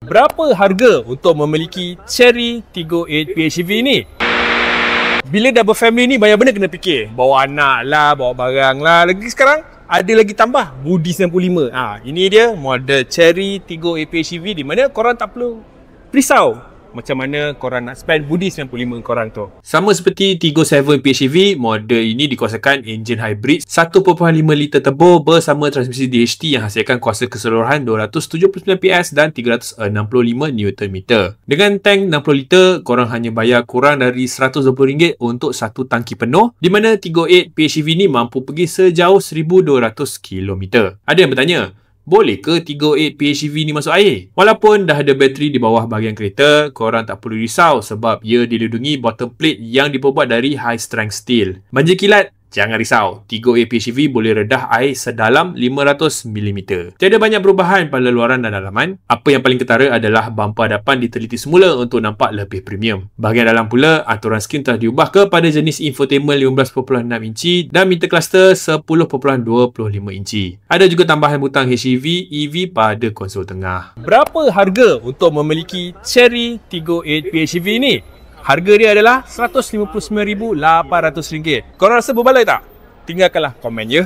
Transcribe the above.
Berapa harga untuk memiliki Chery Tiggo 8 PHEV ni? Bila dah berfamily ni, banyak benda kena fikir. Bawa anak lah, bawa barang lah. Lagi sekarang, ada lagi tambah Budi 95. Ini dia model Chery Tiggo 8 PHEV di mana korang tak perlu risau macam mana korang nak spend Budi 95 korang tu. Sama seperti Tiggo 7 PHEV, model ini dikuasakan enjin hybrid 1.5 liter turbo bersama transmisi DHT yang hasilkan kuasa keseluruhan 279 PS dan 365 Nm. Dengan tank 60 liter, korang hanya bayar kurang dari RM120 untuk satu tangki penuh, di mana Tiggo 8 PHEV ni mampu pergi sejauh 1200 km. Ada yang bertanya, boleh ke Tiggo 8 PHEV ni masuk air? Walaupun dah ada bateri di bawah bahagian kereta, korang tak perlu risau sebab ia dilindungi bottom plate yang diperbuat dari high strength steel. Banjir kilat? Jangan risau, Tiggo 8 PHEV boleh redah air sedalam 500 mm. Tiada banyak perubahan pada luaran dan dalaman. Apa yang paling ketara adalah bumper hadapan diteliti semula untuk nampak lebih premium. Bahagian dalam pula, aturan skrin telah diubah kepada jenis infotainment 15.6 inci dan meter cluster 10.25 inci. Ada juga tambahan butang HEV, EV pada konsol tengah. Berapa harga untuk memiliki Chery Tiggo 8 PHEV ni? Harga dia adalah RM159,800. Korang rasa berbaloi tak? Tinggalkanlah komen ya.